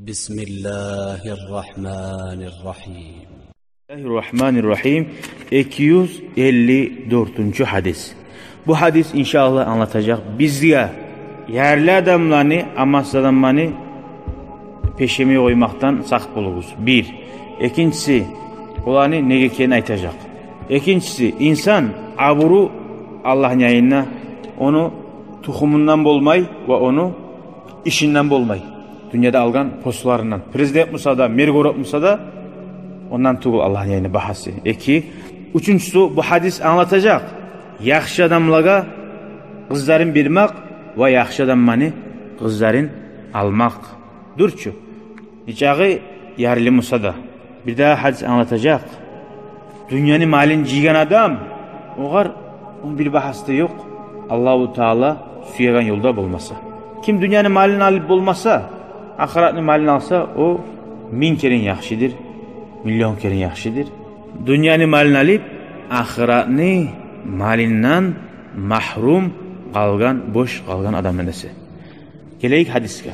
Bismillahirrahmanirrahim. Bismillahirrahmanirrahim. 254. hadis. Bu hadis inşallah anlatacak bizge yerli adamlarını, amansız adamlarını peşemeye koymaktan sak bulunuz. Bir. İkincisi, olanı ne gekeni aytacak. İkincisi, insan aburu Allah'ın yayınına onu tuhumundan bolmay ve onu işinden bolmay. Dünyada algan postlarından. Prezident Musa da, Mergorot Musa da ondan tuğul Allah'ın yayını bahası. İki. Üçüncüsü, bu hadis anlatacak. Yaxşı adamlaga kızların birmek ve yaxşı adammanı kızların almak. Durçu. Niçağı yerli Musa da. Bir daha hadis anlatacak. Dünyanın malini cigen adam, oğar onun bir bahası da yok. Allah-u Teala suyagan yolda bulmasa. Kim dünyanın malini alıp bulmasa, ahiretinin malini alsa, o 1000 kerin yaxşidir, milyon kerin yaxşidir. Dünyanın malini alıp, ahiretini malinden mahrum kalgan, boş kalgan adam nesi. Geleyik hadiske.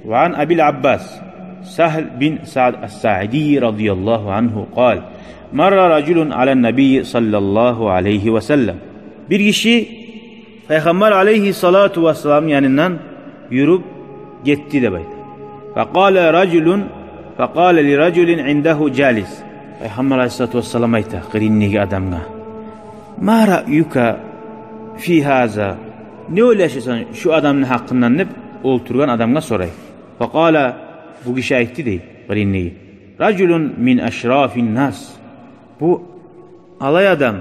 Ve an Abil Abbas, Sahl bin Sa'd as-Sa'idi radıyallahu anhu kal, marra raculun alen nebi sallallahu aleyhi ve sellem. Bir kişi Peygamber aleyhissalatu vesselam yanından yürüp gitti de baydı. Fekale raculun, fekale li raculin indahu calis. Peygamber aleyhissalatu vesselam ayta, kırınnigi adamga. Ma ra'yuka fi haza? Ne ulaşırsan şu adamın hakkından ne oturgan adamga soray. Fekale, bu kişi aytti değil, kırınnigi. Raculun min eşrafin nas. Bu alay adam,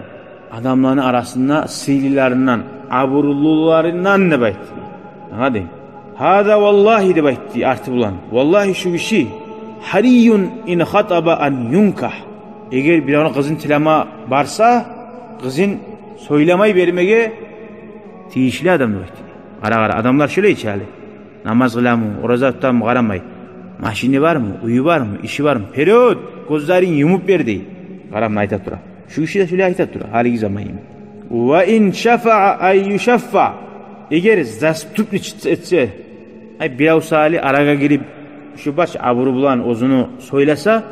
adamların arasında sililerden, aburullularından ne baytti? Hadi. Hada vallahi de baytti artı bulan. Vallahi şu kişi hariyun in hataba an yunkah. Eğer bir ona kızın tilama varsa, kızın söylemeyi vermeye tiyişli adam da baytti. Ara adamlar şöyle içerli. Namaz kılamı, oruza tutamı karamay. Maşini var mı, uyu var mı, işi var mı? Periyot, gözlerin yumup verdi. Karamla aytat dura. Şu işi de şöyle aytat dura. Haligi zamayım. Ve in şefa'a ay yuşeffa. Eğer zastupni etse, bir avsali araga girip şu baş aburu bulan ozunu söylese,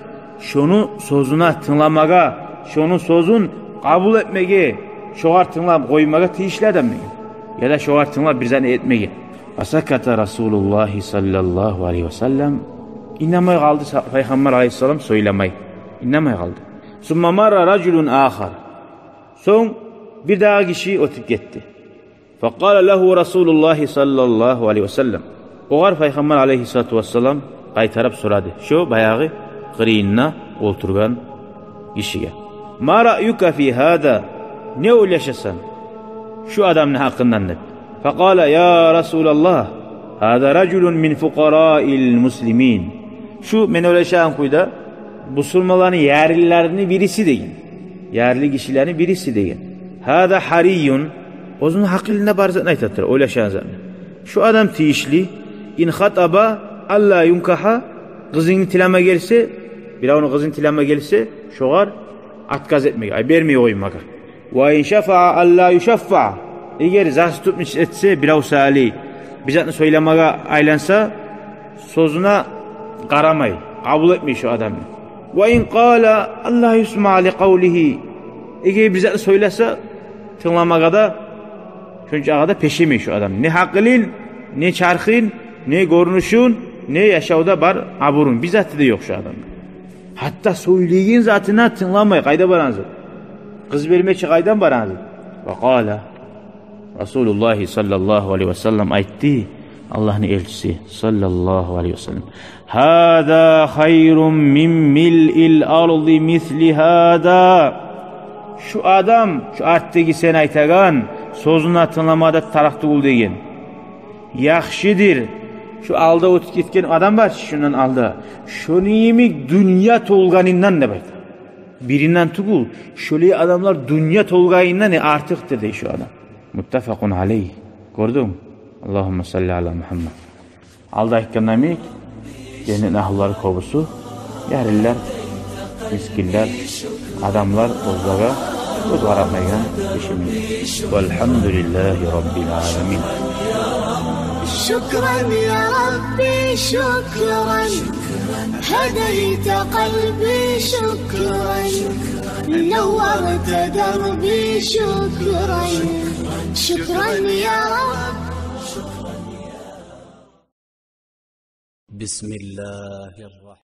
şunu sözüne tınlamaga, şunu sözün kabul etmege, şoğar tınlap koymaga tiyişli adam mı? Ya da şoğar tınlap bir zane etmege. Asakata Resulullah sallallahu aleyhi ve sellem İnnemay kaldı Peygamber aleyhisselam söylemay. İnnemay kaldı. Summa marra raculun ahar. Son bir daha kişi ötüp gitti. Fekale lehu Resulullah sallallahu aleyhi ve sellem. Oğar Peygamber aleyhissalatu vesselam kaytarıp soradı. Şu bayağı kırıyınına oturgan kişiye. Ma ra'yuka fi hada? Ne ulaşasan şu adamın hakkından ne? Fekale ya Resulallah, hada raculun min fukara'il muslimin. Şu men ulaşan kuyda Müslümanların yerlilerini birisi değil. Yerli kişilerin birisi değil. Hada hariyun. Ozun hakkında barzat neytatır. Ulaşan zaman. Şu adam tiyişli. İn hataba alla yunkaha. Kızın tilama gelse, bir onu kızın tilama gelse, şoğar atkaz etmek. Ay vermiyor oymaga. Ve in şefa'a alla yuşeffa. Eğer zas tutmuş etse bir avsali bizatını söylemeye aylansa sözüne karamay, kabul etmiyor şu adam. Ve in qala Allah yusma li kavlihi. Eğer bizatını söylese tınlamaya da çünkü ağada peşemiyor şu adam. Ne hakkılın, ne çarkın, ne görünüşün, ne yaşavda var aburun. Bizatı da yok şu adam. Hatta söyleyin zatına tınlamay. Kayda baranızı. Kız vermeye kaydan baranızı. Ve qala Resulullah sallallahu aleyhi ve sellem aytti. Allah'ın elçisi sallallahu aleyhi ve sellem. Hâdâ hayrun min mil'il ardı misli hâdâ. Şu adam, şu arttaki sen aytagan, sözünü tınlamada taraktı bul degen. Yaxşidir. Şu alda otup gitken adam var şundan alda. Şunu yemek dünya tolganından ne bayta. Birinden tukul. Şöyle adamlar dünya tolgayından ne artıktır de şu adam. Muttefakun aleyh. Gördün mü? Allahümme salli ala Muhammed. Alda ekonomik, cennet ahulları kovusu, yerliler, miskiller, adamlar bozdaga, göz varamaygan işimiz. Velhamdülillahi Rabbil alemin. Şükran ya Rabbi şükran. هديت قلبي شكرا، نورت دربي شكرا، شكرا يا رب. بسم الله الرحمن